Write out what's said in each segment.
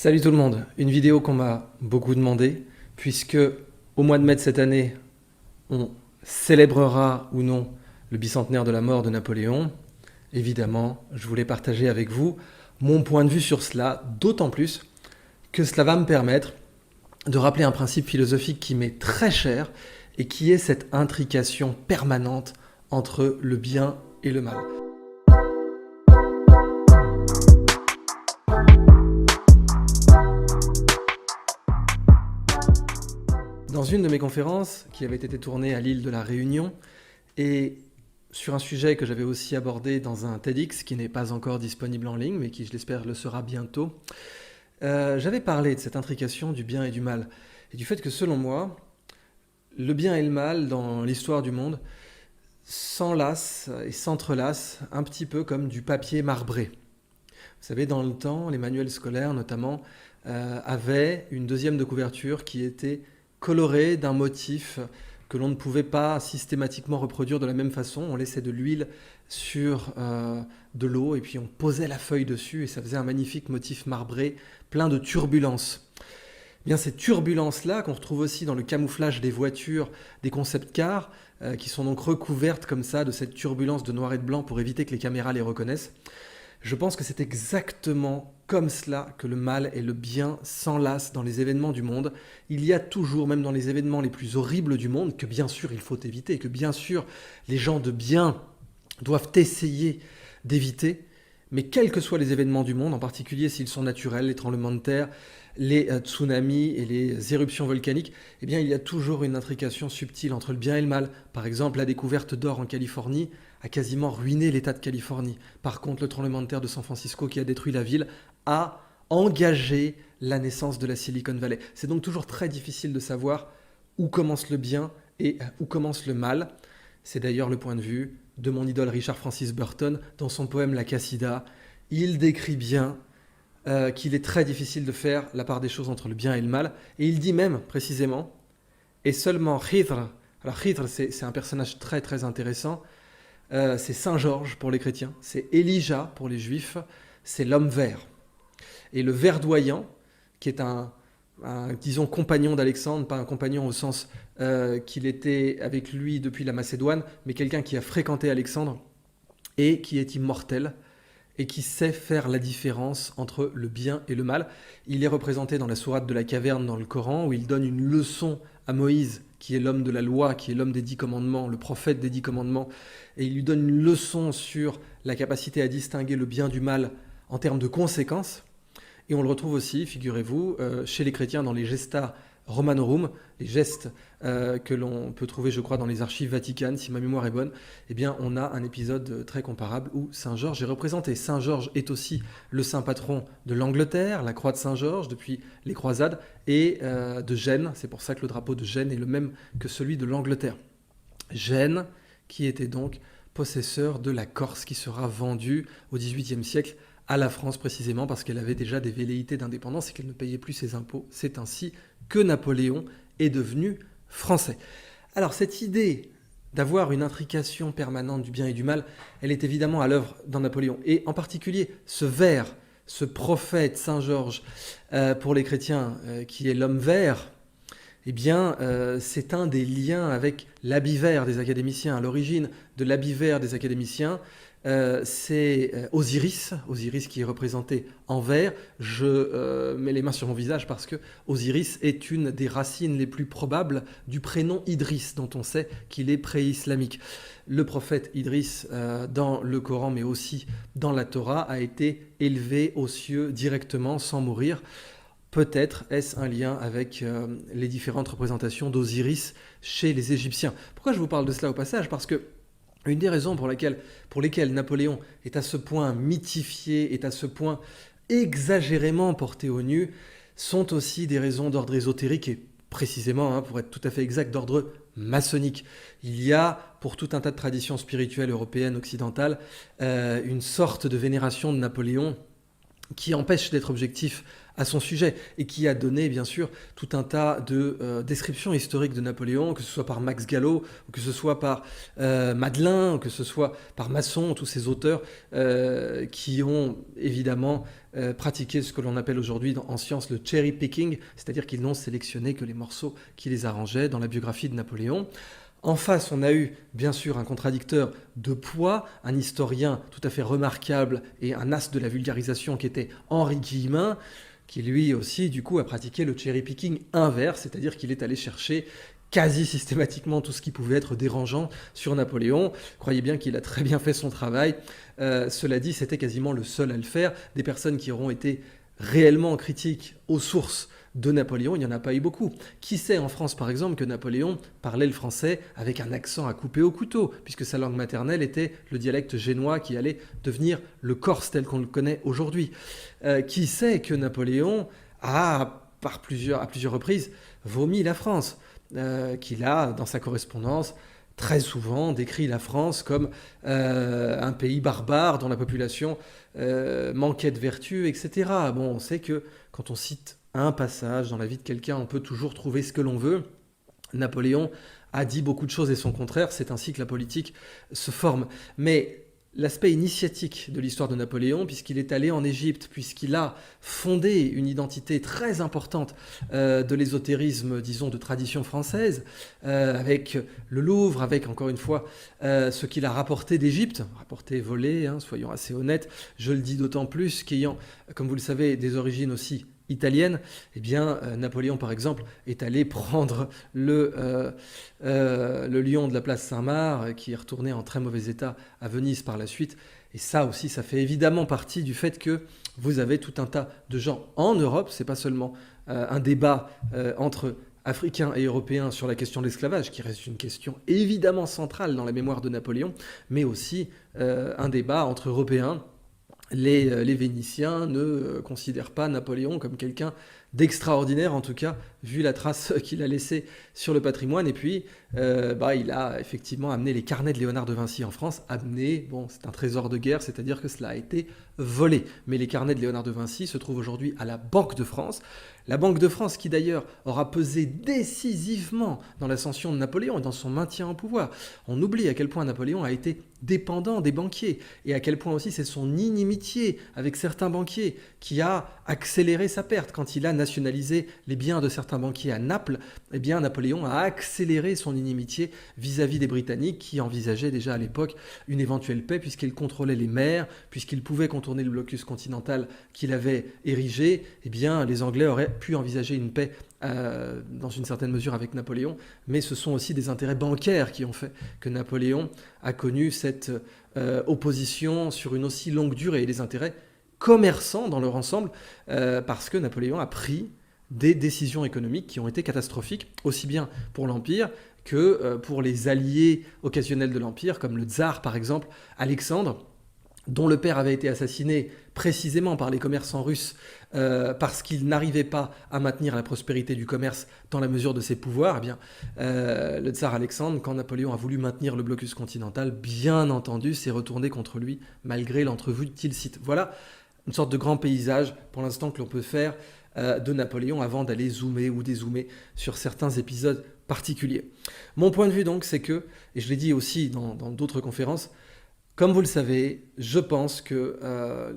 Salut tout le monde, une vidéo qu'on m'a beaucoup demandé, puisque au mois de mai de cette année, on célébrera ou non le bicentenaire de la mort de Napoléon. Évidemment, je voulais partager avec vous mon point de vue sur cela, d'autant plus que cela va me permettre de rappeler un principe philosophique qui m'est très cher et qui est cette intrication permanente entre le bien et le mal. Dans une de mes conférences, qui avait été tournée à l'île de la Réunion, et sur un sujet que j'avais aussi abordé dans un TEDx qui n'est pas encore disponible en ligne, mais qui, je l'espère, le sera bientôt, j'avais parlé de cette intrication du bien et du mal, et du fait que, selon moi, le bien et le mal dans l'histoire du monde s'enlacent et s'entrelacent un petit peu comme du papier marbré. Vous savez, dans le temps, les manuels scolaires, notamment, avaient une deuxième de couverture qui était colorée d'un motif que l'on ne pouvait pas systématiquement reproduire de la même façon. On laissait de l'huile sur de l'eau et puis on posait la feuille dessus et ça faisait un magnifique motif marbré plein de turbulences. Eh bien, ces turbulences-là, qu'on retrouve aussi dans le camouflage des voitures, des concept cars, qui sont donc recouvertes comme ça de cette turbulence de noir et de blanc pour éviter que les caméras les reconnaissent, je pense que c'est exactement comme cela que le mal et le bien s'enlacent dans les événements du monde. Il y a toujours, même dans les événements les plus horribles du monde, que bien sûr il faut éviter, que bien sûr les gens de bien doivent essayer d'éviter, mais quels que soient les événements du monde, en particulier s'ils sont naturels, les tremblements de terre, les tsunamis et les éruptions volcaniques, eh bien il y a toujours une intrication subtile entre le bien et le mal. Par exemple, la découverte d'or en Californie a quasiment ruiné l'État de Californie. Par contre, le tremblement de terre de San Francisco qui a détruit la ville a engagé la naissance de la Silicon Valley. C'est donc toujours très difficile de savoir où commence le bien et où commence le mal. C'est d'ailleurs le point de vue de mon idole Richard Francis Burton dans son poème La Cassida. Il décrit bien qu'il est très difficile de faire la part des choses entre le bien et le mal. Et il dit même, précisément, et seulement Khidr, alors Khidr c'est un personnage très très intéressant, c'est Saint Georges pour les chrétiens, c'est Elijah pour les juifs, c'est l'homme vert. Et le verdoyant, qui est disons, compagnon d'Alexandre, pas un compagnon au sens qu'il était avec lui depuis la Macédoine, mais quelqu'un qui a fréquenté Alexandre et qui est immortel et qui sait faire la différence entre le bien et le mal. Il est représenté dans la sourate de la caverne dans le Coran, où il donne une leçon à Moïse, qui est l'homme de la loi, qui est l'homme des 10 commandements, le prophète des 10 commandements, et il lui donne une leçon sur la capacité à distinguer le bien du mal en termes de conséquences. Et on le retrouve aussi, figurez-vous, chez les chrétiens dans les Gesta Romanorum, les gestes que l'on peut trouver, je crois, dans les archives vaticanes, si ma mémoire est bonne. Eh bien, on a un épisode très comparable où Saint Georges est représenté. Saint Georges est aussi le saint patron de l'Angleterre, la croix de Saint Georges depuis les croisades, et de Gênes. C'est pour ça que le drapeau de Gênes est le même que celui de l'Angleterre. Gênes, qui était donc possesseur de la Corse, qui sera vendue au XVIIIe siècle à la France précisément parce qu'elle avait déjà des velléités d'indépendance et qu'elle ne payait plus ses impôts. C'est ainsi que Napoléon est devenu français. Alors cette idée d'avoir une intrication permanente du bien et du mal, elle est évidemment à l'œuvre dans Napoléon. Et en particulier ce vert, ce prophète Saint Georges pour les chrétiens qui est l'homme vert, eh bien, c'est un des liens avec l'habit vert des académiciens. À l'origine de l'habit vert des académiciens, c'est Osiris qui est représenté en vert. Je mets les mains sur mon visage parce que Osiris est une des racines les plus probables du prénom Idriss, dont on sait qu'il est pré-islamique. Le prophète Idriss, dans le Coran, mais aussi dans la Torah, a été élevé aux cieux directement, sans mourir. Peut-être est-ce un lien avec les différentes représentations d'Osiris chez les Égyptiens. Pourquoi je vous parle de cela au passage ? Parce que une des raisons pour lesquelles Napoléon est à ce point mythifié, est à ce point exagérément porté au nu, sont aussi des raisons d'ordre ésotérique et précisément, pour être tout à fait exact, d'ordre maçonnique. Il y a, pour tout un tas de traditions spirituelles européennes, occidentales, une sorte de vénération de Napoléon qui empêche d'être objectif à son sujet et qui a donné bien sûr tout un tas de descriptions historiques de Napoléon, que ce soit par Max Gallo, ou que ce soit par Madelin, ou que ce soit par Masson, tous ces auteurs qui ont évidemment pratiqué ce que l'on appelle aujourd'hui en science le cherry picking, c'est-à-dire qu'ils n'ont sélectionné que les morceaux qui les arrangeaient dans la biographie de Napoléon. En face, on a eu bien sûr un contradicteur de poids, un historien tout à fait remarquable et un as de la vulgarisation qui était Henri Guillemin, qui lui aussi du coup a pratiqué le cherry picking inverse, c'est-à-dire qu'il est allé chercher quasi systématiquement tout ce qui pouvait être dérangeant sur Napoléon. Croyez bien qu'il a très bien fait son travail. Cela dit, c'était quasiment le seul à le faire. Des personnes qui auront été réellement critiques aux sources de Napoléon, il n'y en a pas eu beaucoup. Qui sait en France, par exemple, que Napoléon parlait le français avec un accent à couper au couteau, puisque sa langue maternelle était le dialecte génois qui allait devenir le corse tel qu'on le connaît aujourd'hui. Qui sait que Napoléon a, à plusieurs reprises, vomi la France, qu'il a, dans sa correspondance, très souvent décrit la France comme un pays barbare dont la population manquait de vertu, etc. Bon, on sait que quand on cite un passage dans la vie de quelqu'un, on peut toujours trouver ce que l'on veut. Napoléon a dit beaucoup de choses et son contraire, c'est ainsi que la politique se forme. Mais l'aspect initiatique de l'histoire de Napoléon, puisqu'il est allé en Égypte, puisqu'il a fondé une identité très importante de l'ésotérisme, disons, de tradition française, avec le Louvre, avec, encore une fois, ce qu'il a rapporté d'Égypte, rapporté, volé, hein, soyons assez honnêtes, je le dis d'autant plus qu'ayant, comme vous le savez, des origines aussi italienne, eh bien, Napoléon, par exemple, est allé prendre le lion de la place Saint-Marc, qui est retourné en très mauvais état à Venise par la suite. Et ça aussi, ça fait évidemment partie du fait que vous avez tout un tas de gens en Europe, c'est pas seulement un débat entre Africains et Européens sur la question de l'esclavage, qui reste une question évidemment centrale dans la mémoire de Napoléon, mais aussi un débat entre Européens. Les Vénitiens ne considèrent pas Napoléon comme quelqu'un d'extraordinaire, en tout cas, vu la trace qu'il a laissée sur le patrimoine. Et puis, il a effectivement amené les carnets de Léonard de Vinci en France. C'est un trésor de guerre, c'est-à-dire que cela a été volé. Mais les carnets de Léonard de Vinci se trouvent aujourd'hui à la Banque de France. La Banque de France qui d'ailleurs aura pesé décisivement dans l'ascension de Napoléon et dans son maintien au pouvoir. On oublie à quel point Napoléon a été dépendant des banquiers et à quel point aussi c'est son inimitié avec certains banquiers qui a accéléré sa perte. Quand il a nationalisé les biens de certains banquiers à Naples, eh bien Napoléon a accéléré son inimitié vis-à-vis des Britanniques qui envisageaient déjà à l'époque une éventuelle paix puisqu'il contrôlait les mers, puisqu'il pouvait contourner le blocus continental qu'il avait érigé. Eh bien les Anglais auraient pu envisager une paix dans une certaine mesure avec Napoléon, mais ce sont aussi des intérêts bancaires qui ont fait que Napoléon a connu cette opposition sur une aussi longue durée, et les intérêts commerçants dans leur ensemble, parce que Napoléon a pris des décisions économiques qui ont été catastrophiques, aussi bien pour l'Empire que pour les alliés occasionnels de l'Empire, comme le tsar par exemple, Alexandre, dont le père avait été assassiné précisément par les commerçants russes parce qu'il n'arrivait pas à maintenir la prospérité du commerce dans la mesure de ses pouvoirs. Eh bien, le tsar Alexandre, quand Napoléon a voulu maintenir le blocus continental, bien entendu, s'est retourné contre lui malgré l'entrevue de Tilsit. Voilà une sorte de grand paysage pour l'instant que l'on peut faire de Napoléon avant d'aller zoomer ou dézoomer sur certains épisodes particuliers. Mon point de vue donc, c'est que, et je l'ai dit aussi dans d'autres conférences, comme vous le savez, je pense que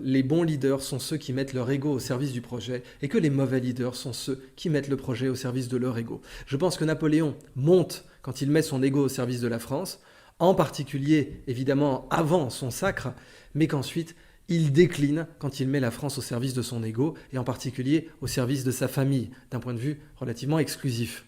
les bons leaders sont ceux qui mettent leur ego au service du projet et que les mauvais leaders sont ceux qui mettent le projet au service de leur ego. Je pense que Napoléon monte quand il met son ego au service de la France, en particulier évidemment avant son sacre, mais qu'ensuite il décline quand il met la France au service de son ego et en particulier au service de sa famille, d'un point de vue relativement exclusif.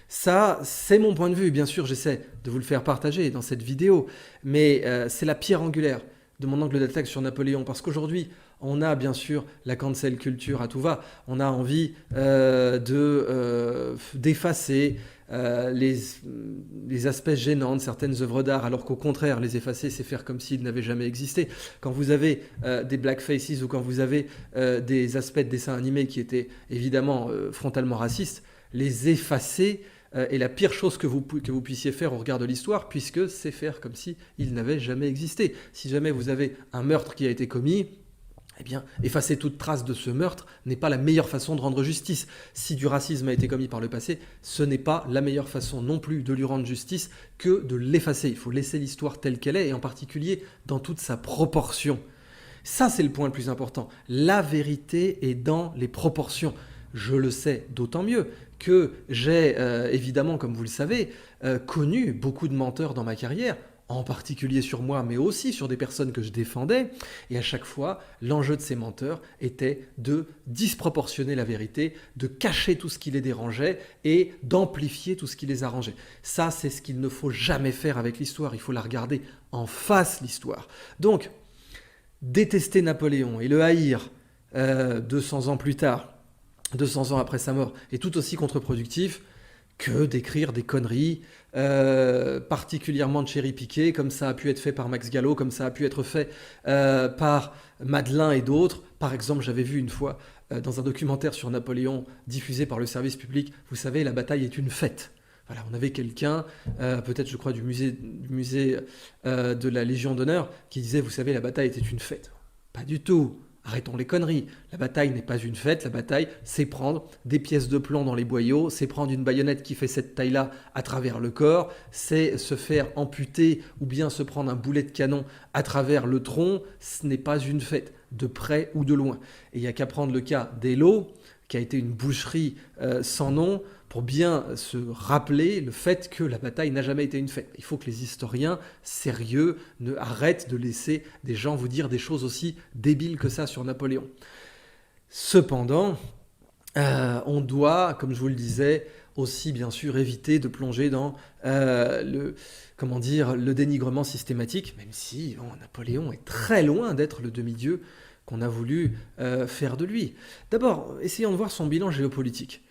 Ça, c'est mon point de vue. Bien sûr, j'essaie de vous le faire partager dans cette vidéo, mais c'est la pierre angulaire de mon angle d'attaque sur Napoléon, parce qu'aujourd'hui, on a bien sûr la cancel culture à tout va. On a envie d'effacer les aspects gênants de certaines œuvres d'art, alors qu'au contraire, les effacer, c'est faire comme s'ils n'avaient jamais existé. Quand vous avez des blackfaces ou quand vous avez des aspects de dessins animés qui étaient évidemment frontalement racistes, les effacer est la pire chose que vous puissiez faire au regard de l'histoire, puisque c'est faire comme s'ils n'avaient jamais existé. Si jamais vous avez un meurtre qui a été commis, Eh bien, effacer toute trace de ce meurtre n'est pas la meilleure façon de rendre justice. Si du racisme a été commis par le passé, ce n'est pas la meilleure façon non plus de lui rendre justice que de l'effacer. Il faut laisser l'histoire telle qu'elle est, et en particulier dans toute sa proportion. Ça, c'est le point le plus important. La vérité est dans les proportions. Je le sais d'autant mieux que j'ai, évidemment, comme vous le savez, connu beaucoup de menteurs dans ma carrière, en particulier sur moi, mais aussi sur des personnes que je défendais. Et à chaque fois, l'enjeu de ces menteurs était de disproportionner la vérité, de cacher tout ce qui les dérangeait et d'amplifier tout ce qui les arrangeait. Ça, c'est ce qu'il ne faut jamais faire avec l'histoire. Il faut la regarder en face, l'histoire. Donc, détester Napoléon et le haïr 200 ans plus tard, 200 ans après sa mort, est tout aussi contre-productif que d'écrire des conneries particulièrement cherry-piquées, comme ça a pu être fait par Max Gallo, comme ça a pu être fait par Madelin et d'autres. Par exemple, j'avais vu une fois dans un documentaire sur Napoléon diffusé par le service public, vous savez, la bataille est une fête. Voilà, on avait quelqu'un, peut-être je crois du musée de la Légion d'honneur, qui disait, vous savez, la bataille était une fête. Pas du tout. Arrêtons les conneries. La bataille n'est pas une fête. La bataille, c'est prendre des pièces de plomb dans les boyaux, c'est prendre une baïonnette qui fait cette taille-là à travers le corps, c'est se faire amputer ou bien se prendre un boulet de canon à travers le tronc. Ce n'est pas une fête, de près ou de loin. Et il n'y a qu'à prendre le cas d'Eylau, qui a été une boucherie sans nom, pour bien se rappeler le fait que la bataille n'a jamais été une fête. Il faut que les historiens sérieux ne arrêtent de laisser des gens vous dire des choses aussi débiles que ça sur Napoléon. Cependant, on doit, comme je vous le disais, aussi bien sûr éviter de plonger dans le dénigrement systématique, même si Napoléon est très loin d'être le demi-dieu qu'on a voulu faire de lui. D'abord, essayons de voir son bilan géopolitique.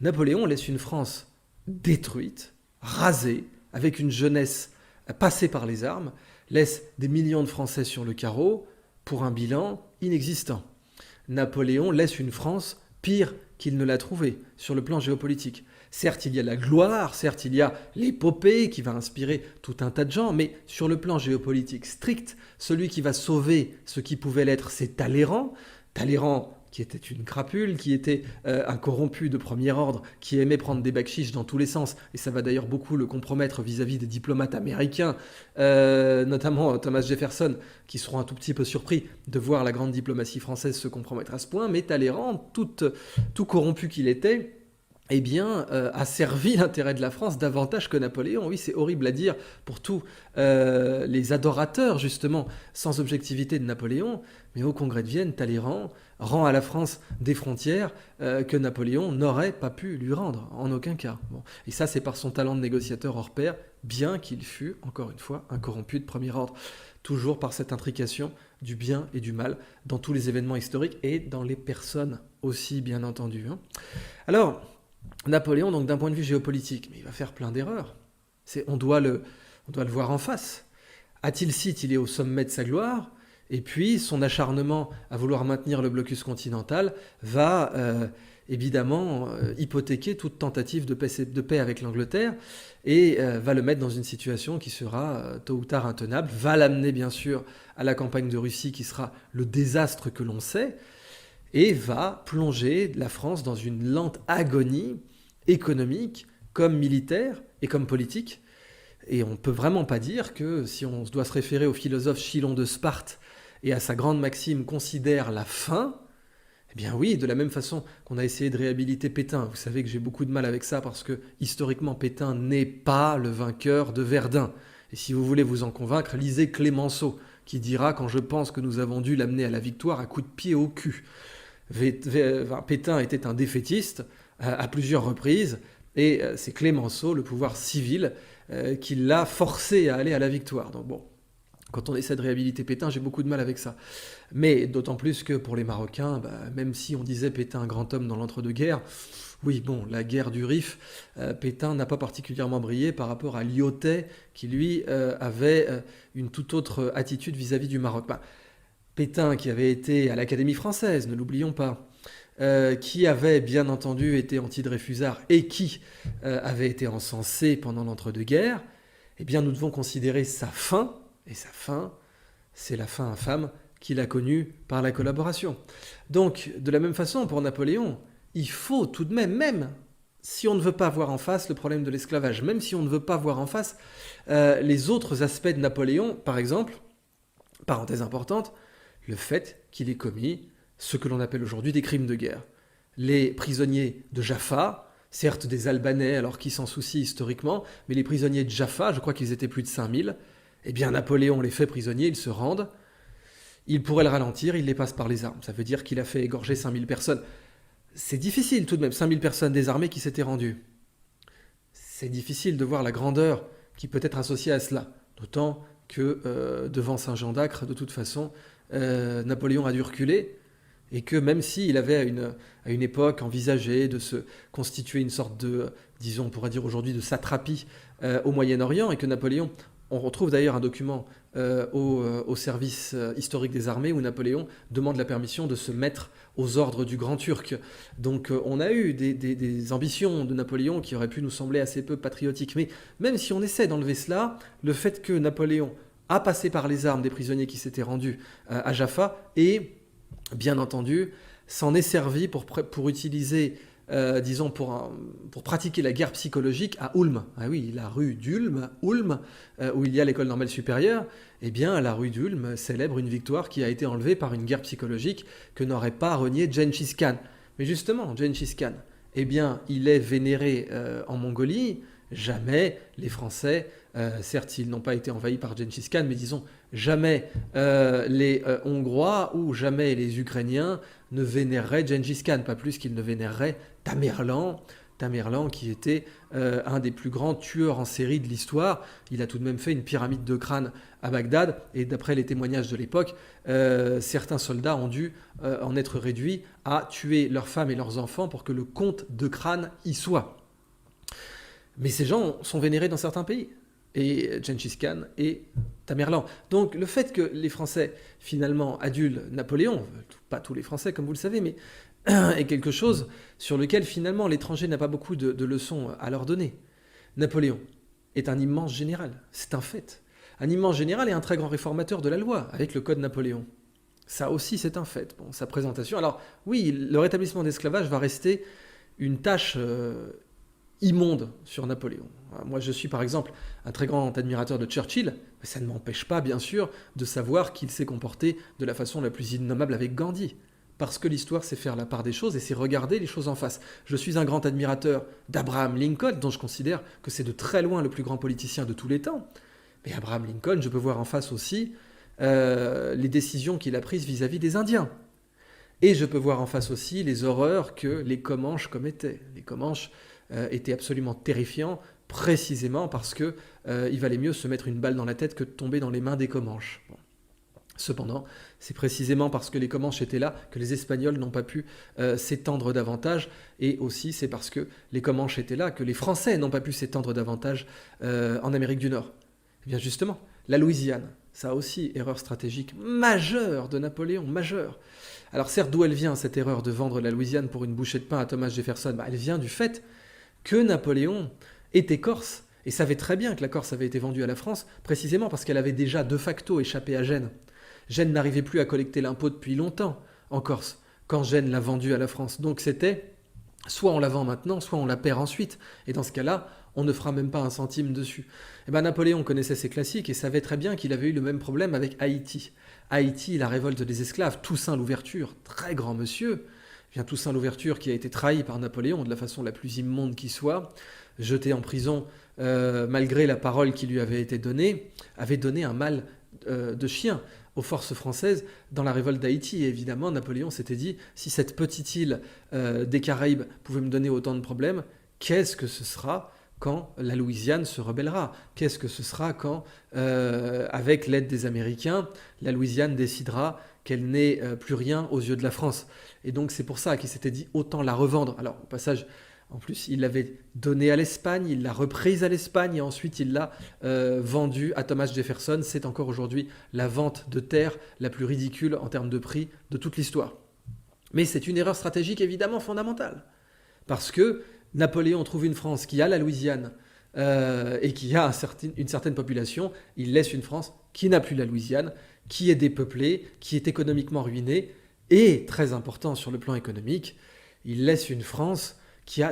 Napoléon laisse une France détruite, rasée, avec une jeunesse passée par les armes, laisse des millions de Français sur le carreau pour un bilan inexistant. Napoléon laisse une France pire qu'il ne l'a trouvée sur le plan géopolitique. Certes, il y a la gloire, certes, il y a l'épopée qui va inspirer tout un tas de gens, mais sur le plan géopolitique strict, celui qui va sauver ce qui pouvait l'être, c'est Talleyrand. Talleyrand, qui était une crapule, qui était un corrompu de premier ordre, qui aimait prendre des bakchiches dans tous les sens, et ça va d'ailleurs beaucoup le compromettre vis-à-vis des diplomates américains, notamment Thomas Jefferson, qui seront un tout petit peu surpris de voir la grande diplomatie française se compromettre à ce point, mais Talleyrand, tout corrompu qu'il était, eh bien, a servi l'intérêt de la France davantage que Napoléon. Oui, c'est horrible à dire pour tous les adorateurs, justement, sans objectivité de Napoléon, mais au Congrès de Vienne, Talleyrand rend à la France des frontières que Napoléon n'aurait pas pu lui rendre, en aucun cas. Bon. Et ça, c'est par son talent de négociateur hors pair, bien qu'il fût, encore une fois, un corrompu de premier ordre. Toujours par cette intrication du bien et du mal dans tous les événements historiques et dans les personnes aussi, bien entendu. Alors, Napoléon, donc d'un point de vue géopolitique, mais il va faire plein d'erreurs. On doit le voir en face. À Tilsit, il est au sommet de sa gloire, et puis son acharnement à vouloir maintenir le blocus continental va évidemment hypothéquer toute tentative de paix avec l'Angleterre, et va le mettre dans une situation qui sera tôt ou tard intenable, va l'amener bien sûr à la campagne de Russie qui sera le désastre que l'on sait, et va plonger la France dans une lente agonie économique, comme militaire et comme politique. Et on ne peut vraiment pas dire que, si on doit se référer au philosophe Chilon de Sparte et à sa grande maxime, considère la fin, eh bien oui, de la même façon qu'on a essayé de réhabiliter Pétain. Vous savez que j'ai beaucoup de mal avec ça parce que, historiquement, Pétain n'est pas le vainqueur de Verdun. Et si vous voulez vous en convaincre, lisez Clémenceau, qui dira « Quand je pense que nous avons dû l'amener à la victoire à coups de pied au cul ». Pétain était un défaitiste à plusieurs reprises, et c'est Clémenceau, le pouvoir civil, qui l'a forcé à aller à la victoire. Donc bon, quand on essaie de réhabiliter Pétain, j'ai beaucoup de mal avec ça. Mais d'autant plus que pour les Marocains, même si on disait Pétain un grand homme dans l'entre-deux-guerres, oui, bon, la guerre du Rif, Pétain n'a pas particulièrement brillé par rapport à Lyautey, qui lui avait une toute autre attitude vis-à-vis du Maroc. Pétain, qui avait été à l'Académie française, ne l'oublions pas, qui avait bien entendu été anti-Dreyfusard et qui avait été encensé pendant l'entre-deux-guerres, eh bien nous devons considérer sa fin, et sa fin, c'est la fin infâme qu'il a connu par la collaboration. Donc, de la même façon, pour Napoléon, il faut tout de même, même si on ne veut pas voir en face le problème de l'esclavage, même si on ne veut pas voir en face les autres aspects de Napoléon, par exemple, parenthèse importante, le fait qu'il ait commis ce que l'on appelle aujourd'hui des crimes de guerre. Les prisonniers de Jaffa, certes des Albanais, alors qu'ils s'en soucient historiquement, mais les prisonniers de Jaffa, je crois qu'ils étaient plus de 5000, eh bien Napoléon les fait prisonniers, ils se rendent, il pourrait le ralentir, il les passe par les armes. Ça veut dire qu'il a fait égorger 5000 personnes. C'est difficile tout de même, 5000 personnes désarmées qui s'étaient rendues. C'est difficile de voir la grandeur qui peut être associée à cela. D'autant que devant Saint-Jean d'Acre, de toute façon, Napoléon a dû reculer, et que même s'il avait à une époque envisagé de se constituer une sorte de, disons, on pourrait dire aujourd'hui, de satrapie au Moyen-Orient, et que Napoléon, on retrouve d'ailleurs un document au service historique des armées où Napoléon demande la permission de se mettre aux ordres du Grand Turc. Donc on a eu des ambitions de Napoléon qui auraient pu nous sembler assez peu patriotiques. Mais même si on essaie d'enlever cela, le fait que Napoléon a passé par les armes des prisonniers qui s'étaient rendus à Jaffa et, bien entendu, s'en est servi pour utiliser, disons, pour pratiquer la guerre psychologique à Ulm. Ah oui, la rue d'Ulm, Ulm, où il y a l'école normale supérieure, eh bien, la rue d'Ulm célèbre une victoire qui a été enlevée par une guerre psychologique que n'aurait pas renié Gengis Khan. Mais justement, Gengis Khan, eh bien, il est vénéré en Mongolie. Jamais les Français, certes, ils n'ont pas été envahis par Gengis Khan, mais disons, jamais les Hongrois ou jamais les Ukrainiens ne vénéreraient Gengis Khan, pas plus qu'ils ne vénéreraient Tamerlan, qui était un des plus grands tueurs en série de l'histoire. Il a tout de même fait une pyramide de crânes à Bagdad, et d'après les témoignages de l'époque, certains soldats ont dû en être réduits à tuer leurs femmes et leurs enfants pour que le compte de crânes y soit. Mais ces gens sont vénérés dans certains pays, et Gengis Khan et Tamerlan. Donc le fait que les Français, finalement, adulent Napoléon, pas tous les Français comme vous le savez, mais est quelque chose sur lequel, finalement, l'étranger n'a pas beaucoup de leçons à leur donner. Napoléon est un immense général, c'est un fait. Un immense général et un très grand réformateur de la loi, avec le Code Napoléon. Ça aussi, c'est un fait. Bon, sa présentation... Alors, oui, le rétablissement d'esclavage va rester une tâche immonde sur Napoléon. Moi, je suis par exemple un très grand admirateur de Churchill, mais ça ne m'empêche pas, bien sûr, de savoir qu'il s'est comporté de la façon la plus innommable avec Gandhi. Parce que l'histoire, c'est faire la part des choses et c'est regarder les choses en face. Je suis un grand admirateur d'Abraham Lincoln, dont je considère que c'est de très loin le plus grand politicien de tous les temps. Mais Abraham Lincoln, je peux voir en face aussi les décisions qu'il a prises vis-à-vis des Indiens. Et je peux voir en face aussi les horreurs que les Comanches commettaient. Les Comanches étaient absolument terrifiants, précisément parce que il valait mieux se mettre une balle dans la tête que de tomber dans les mains des Comanches. Bon. Cependant, c'est précisément parce que les Comanches étaient là que les Espagnols n'ont pas pu s'étendre davantage, et aussi c'est parce que les Comanches étaient là que les Français n'ont pas pu s'étendre davantage en Amérique du Nord. Et bien justement, la Louisiane, ça aussi, erreur stratégique majeure de Napoléon, majeure. Alors certes, d'où elle vient cette erreur de vendre la Louisiane pour une bouchée de pain à Thomas Jefferson? Elle vient du fait que Napoléon était corse, et savait très bien que la Corse avait été vendue à la France, précisément parce qu'elle avait déjà de facto échappé à Gênes. Gênes n'arrivait plus à collecter l'impôt depuis longtemps en Corse, quand Gênes l'a vendue à la France. Donc c'était, soit on la vend maintenant, soit on la perd ensuite. Et dans ce cas-là, on ne fera même pas un centime dessus. Et bien Napoléon connaissait ses classiques et savait très bien qu'il avait eu le même problème avec Haïti. Haïti, la révolte des esclaves, Toussaint Louverture, très grand monsieur, bien Toussaint Louverture qui a été trahi par Napoléon de la façon la plus immonde qui soit, jeté en prison malgré la parole qui lui avait été donnée, avait donné un mal de chien aux forces françaises dans la révolte d'Haïti. Et évidemment, Napoléon s'était dit, si cette petite île des Caraïbes pouvait me donner autant de problèmes, qu'est-ce que ce sera quand la Louisiane se rebellera? Qu'est-ce que ce sera quand, avec l'aide des Américains, la Louisiane décidera qu'elle n'est plus rien aux yeux de la France? Et donc c'est pour ça qu'il s'était dit, autant la revendre. Alors au passage, en plus, il l'avait donnée à l'Espagne, il l'a reprise à l'Espagne et ensuite il l'a vendue à Thomas Jefferson. C'est encore aujourd'hui la vente de terre la plus ridicule en termes de prix de toute l'histoire. Mais c'est une erreur stratégique évidemment fondamentale. Parce que Napoléon trouve une France qui a la Louisiane et qui a une certaine population. Il laisse une France qui n'a plus la Louisiane, qui est dépeuplée, qui est économiquement ruinée, et, très important sur le plan économique, il laisse une France qui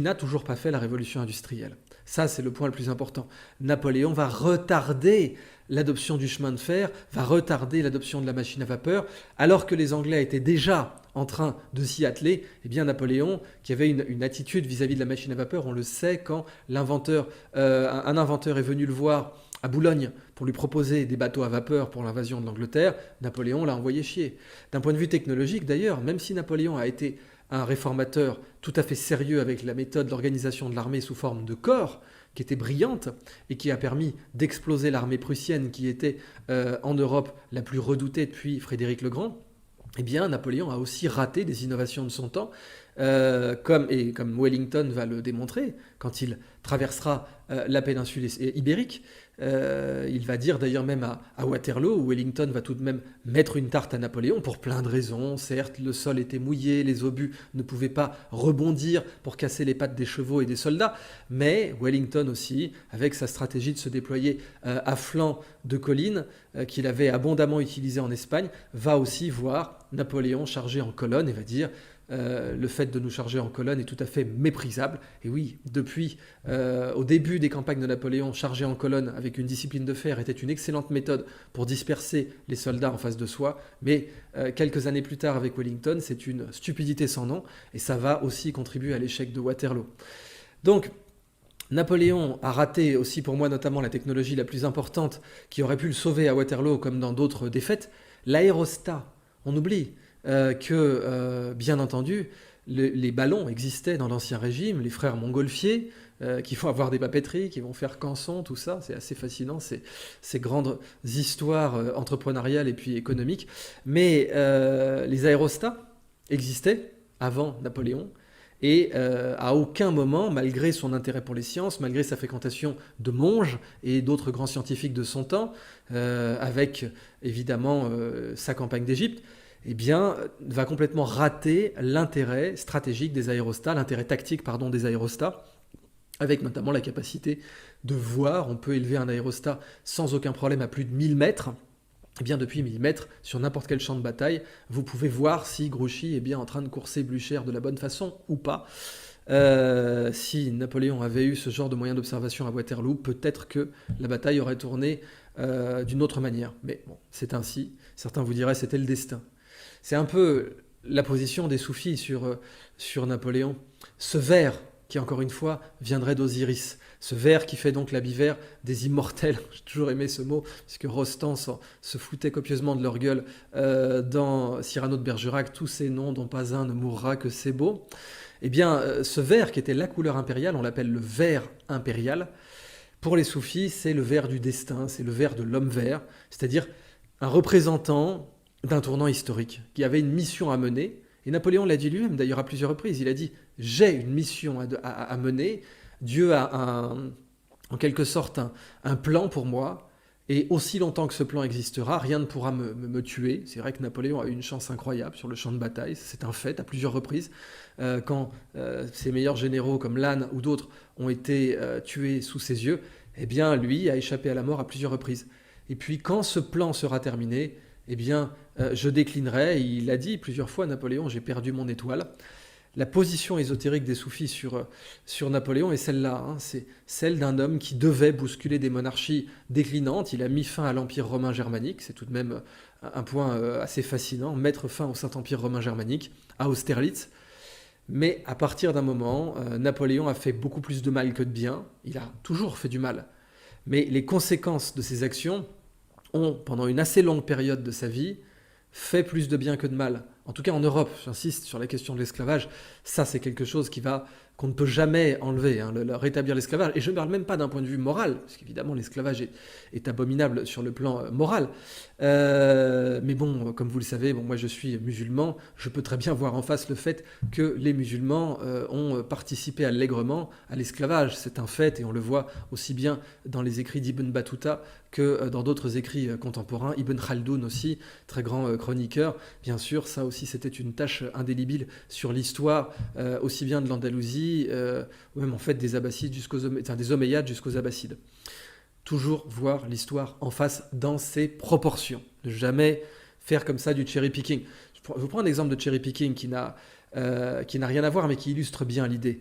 n'a toujours pas fait la révolution industrielle. Ça, c'est le point le plus important. Napoléon va retarder l'adoption du chemin de fer, va retarder l'adoption de la machine à vapeur, alors que les Anglais étaient déjà en train de s'y atteler. Eh bien, Napoléon, qui avait une attitude vis-à-vis de la machine à vapeur, on le sait quand un inventeur est venu le voir à Boulogne pour lui proposer des bateaux à vapeur pour l'invasion de l'Angleterre, Napoléon l'a envoyé chier. D'un point de vue technologique, d'ailleurs, même si Napoléon a été un réformateur tout à fait sérieux avec la méthode d'organisation de l'armée sous forme de corps, qui était brillante et qui a permis d'exploser l'armée prussienne qui était en Europe la plus redoutée depuis Frédéric le Grand, eh bien Napoléon a aussi raté des innovations de son temps, comme Wellington va le démontrer, quand il traversera la péninsule ibérique. Il va dire d'ailleurs même à Waterloo, où Wellington va tout de même mettre une tarte à Napoléon pour plein de raisons. Certes, le sol était mouillé, les obus ne pouvaient pas rebondir pour casser les pattes des chevaux et des soldats, mais Wellington aussi, avec sa stratégie de se déployer à flanc de collines, qu'il avait abondamment utilisée en Espagne, va aussi voir Napoléon chargé en colonne et va dire le fait de nous charger en colonne est tout à fait méprisable. Et oui, depuis au début des campagnes de Napoléon, charger en colonne avec une discipline de fer était une excellente méthode pour disperser les soldats en face de soi. Mais quelques années plus tard avec Wellington, c'est une stupidité sans nom et ça va aussi contribuer à l'échec de Waterloo. Donc, Napoléon a raté aussi pour moi notamment la technologie la plus importante qui aurait pu le sauver à Waterloo comme dans d'autres défaites, l'aérostat. On oublie que, bien entendu, les ballons existaient dans l'Ancien Régime, les frères Montgolfier, qui vont avoir des papeteries, qui vont faire Canson, tout ça, c'est assez fascinant, ces grandes histoires entrepreneuriales et puis économiques. Mais les aérostats existaient avant Napoléon, et à aucun moment, malgré son intérêt pour les sciences, malgré sa fréquentation de Monge et d'autres grands scientifiques de son temps, avec évidemment sa campagne d'Égypte, eh bien, va complètement rater l'intérêt stratégique des aérostats, l'intérêt tactique, pardon, des aérostats, avec notamment la capacité de voir, on peut élever un aérostat sans aucun problème à plus de 1000 mètres. Eh bien, depuis 1000 mètres, sur n'importe quel champ de bataille, vous pouvez voir si Grouchy est bien en train de courser Blücher de la bonne façon ou pas. Si Napoléon avait eu ce genre de moyen d'observation à Waterloo, peut-être que la bataille aurait tourné d'une autre manière. Mais bon, c'est ainsi. Certains vous diraient c'était le destin. C'est un peu la position des soufis sur Napoléon. Ce ver qui, encore une fois, viendrait d'Osiris. Ce ver qui fait donc l'habit vert des immortels. J'ai toujours aimé ce mot, puisque Rostand se foutait copieusement de leur gueule dans Cyrano de Bergerac. Tous ces noms dont pas un ne mourra que c'est beau. Eh bien, ce ver qui était la couleur impériale, on l'appelle le ver impérial. Pour les soufis, c'est le ver du destin, c'est le ver de l'homme vert, c'est-à-dire un représentant d'un tournant historique, qui avait une mission à mener. Et Napoléon l'a dit lui-même, d'ailleurs, à plusieurs reprises. Il a dit « J'ai une mission à mener. Dieu a en quelque sorte un plan pour moi. Et aussi longtemps que ce plan existera, rien ne pourra me tuer. » C'est vrai que Napoléon a eu une chance incroyable sur le champ de bataille. C'est un fait, à plusieurs reprises. Quand ses meilleurs généraux, comme Lannes ou d'autres, ont été tués sous ses yeux, eh bien, lui a échappé à la mort à plusieurs reprises. Et puis, quand ce plan sera terminé, eh bien, je déclinerai. Il a dit plusieurs fois, Napoléon, j'ai perdu mon étoile. La position ésotérique des soufis sur Napoléon est celle-là. Hein. C'est celle d'un homme qui devait bousculer des monarchies déclinantes. Il a mis fin à l'Empire romain germanique. C'est tout de même un point assez fascinant. Mettre fin au Saint-Empire romain germanique, à Austerlitz. Mais à partir d'un moment, Napoléon a fait beaucoup plus de mal que de bien. Il a toujours fait du mal. Mais les conséquences de ses actions ont, pendant une assez longue période de sa vie, fait plus de bien que de mal. En tout cas en Europe, j'insiste sur la question de l'esclavage, ça c'est quelque chose qu'on ne peut jamais enlever, hein, rétablir l'esclavage. Et je ne parle même pas d'un point de vue moral, parce qu'évidemment l'esclavage est abominable sur le plan moral. Mais bon, comme vous le savez, moi je suis musulman, je peux très bien voir en face le fait que les musulmans ont participé allègrement à l'esclavage. C'est un fait et on le voit aussi bien dans les écrits d'Ibn Battuta que dans d'autres écrits contemporains. Ibn Khaldoun aussi, très grand chroniqueur. Bien sûr, ça aussi c'était une tâche indélébile sur l'histoire aussi bien de l'Andalousie ou même en fait des Abbassides des Omeyyades jusqu'aux Abbassides. Toujours voir l'histoire en face dans ses proportions. Ne jamais faire comme ça du cherry picking. Je vous prends un exemple de cherry picking qui n'a rien à voir mais qui illustre bien l'idée.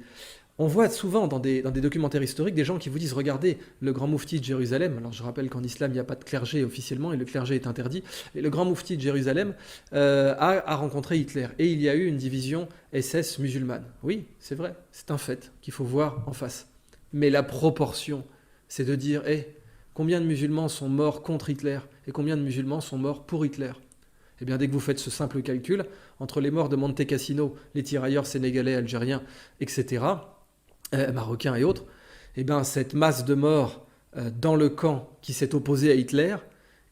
On voit souvent dans des documentaires historiques des gens qui vous disent regardez le grand moufti de Jérusalem. Alors je rappelle qu'en islam il n'y a pas de clergé officiellement et le clergé est interdit. Et le grand moufti de Jérusalem a rencontré Hitler et il y a eu une division SS musulmane. Oui, c'est vrai, c'est un fait qu'il faut voir en face. Mais la proportion, c'est de dire combien de musulmans sont morts contre Hitler et combien de musulmans sont morts pour Hitler. Eh bien, dès que vous faites ce simple calcul, entre les morts de Monte Cassino, les tirailleurs sénégalais, algériens, etc., marocains et autres, eh bien, cette masse de morts dans le camp qui s'est opposé à Hitler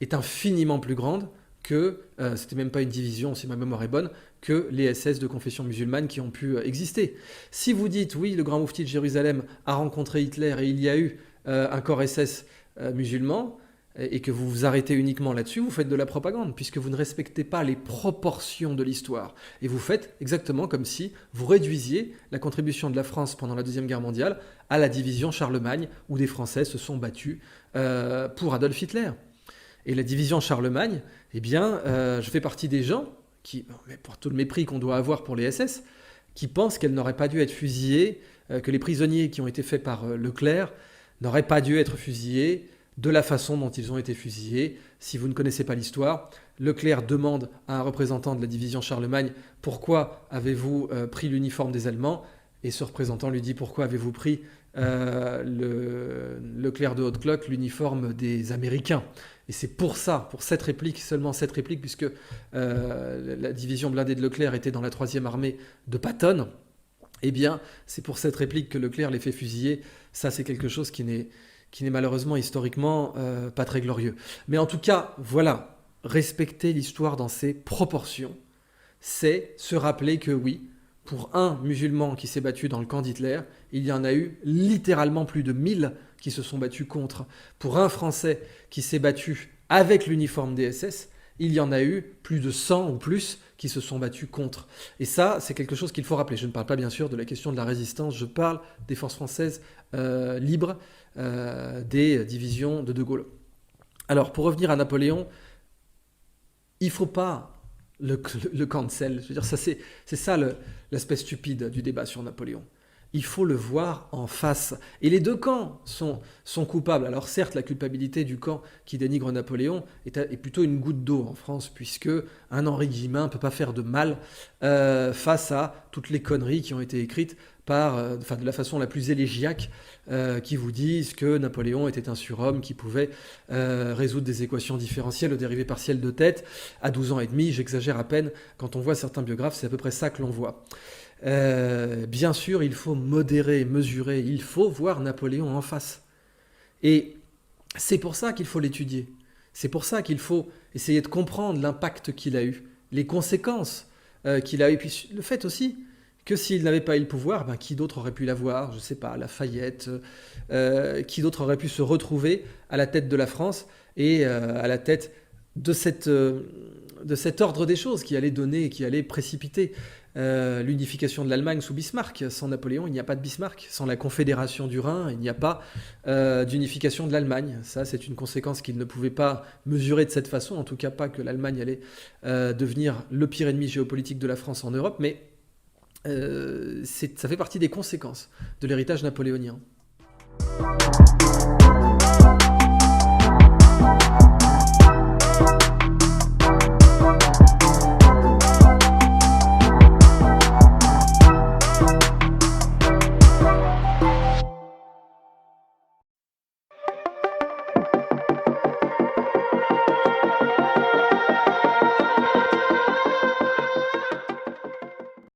est infiniment plus grande que, c'était même pas une division, si ma mémoire est bonne, que les SS de confession musulmane qui ont pu exister. Si vous dites, oui, le grand moufti de Jérusalem a rencontré Hitler et il y a eu un corps SS musulman, et que vous vous arrêtez uniquement là-dessus, vous faites de la propagande, puisque vous ne respectez pas les proportions de l'histoire. Et vous faites exactement comme si vous réduisiez la contribution de la France pendant la Deuxième Guerre mondiale à la division Charlemagne, où des Français se sont battus pour Adolf Hitler. Et la division Charlemagne, eh bien, je fais partie des gens qui, pour tout le mépris qu'on doit avoir pour les SS, qui pensent qu'elles n'auraient pas dû être fusillées, que les prisonniers qui ont été faits par Leclerc n'auraient pas dû être fusillés de la façon dont ils ont été fusillés. Si vous ne connaissez pas l'histoire, Leclerc demande à un représentant de la division Charlemagne « Pourquoi avez-vous pris l'uniforme des Allemands ?» Et ce représentant lui dit « Pourquoi avez-vous pris Leclerc de Haute-Cloque, l'uniforme des Américains ?» Et c'est pour ça, pour cette réplique, seulement cette réplique, puisque la division blindée de Leclerc était dans la 3e armée de Patton, eh bien, c'est pour cette réplique que Leclerc les fait fusiller. Ça, c'est quelque chose qui n'est malheureusement historiquement pas très glorieux. Mais en tout cas, voilà, respecter l'histoire dans ses proportions, c'est se rappeler que oui, pour un musulman qui s'est battu dans le camp d'Hitler, il y en a eu littéralement plus de 1000 qui se sont battus contre. Pour un Français qui s'est battu avec l'uniforme des SS, il y en a eu plus de 100 ou plus qui se sont battus contre. Et ça, c'est quelque chose qu'il faut rappeler. Je ne parle pas bien sûr de la question de la résistance, je parle des forces françaises libres, des divisions de De Gaulle. Alors, pour revenir à Napoléon, il ne faut pas le cancel. Je veux dire, c'est ça l'aspect stupide du débat sur Napoléon. Il faut le voir en face. Et les deux camps sont coupables. Alors certes, la culpabilité du camp qui dénigre Napoléon est plutôt une goutte d'eau en France, puisque un Henri Guillemin ne peut pas faire de mal face à toutes les conneries qui ont été écrites de la façon la plus élégiaque, qui vous disent que Napoléon était un surhomme qui pouvait résoudre des équations différentielles aux dérivées partielles de tête à 12 ans et demi. J'exagère à peine. Quand on voit certains biographes, c'est à peu près ça que l'on voit. Bien sûr, il faut modérer, mesurer, il faut voir Napoléon en face. Et c'est pour ça qu'il faut l'étudier. C'est pour ça qu'il faut essayer de comprendre l'impact qu'il a eu, les conséquences qu'il a eu, puis le fait aussi que s'il n'avait pas eu le pouvoir, qui d'autre aurait pu l'avoir? Je ne sais pas, Lafayette, qui d'autre aurait pu se retrouver à la tête de la France et à la tête de cet ordre des choses qui allait donner, qui allait précipiter l'unification de l'Allemagne sous Bismarck. Sans Napoléon, il n'y a pas de Bismarck. Sans la Confédération du Rhin, il n'y a pas d'unification de l'Allemagne. Ça, c'est une conséquence qu'il ne pouvait pas mesurer de cette façon, en tout cas pas que l'Allemagne allait devenir le pire ennemi géopolitique de la France en Europe, mais ça fait partie des conséquences de l'héritage napoléonien.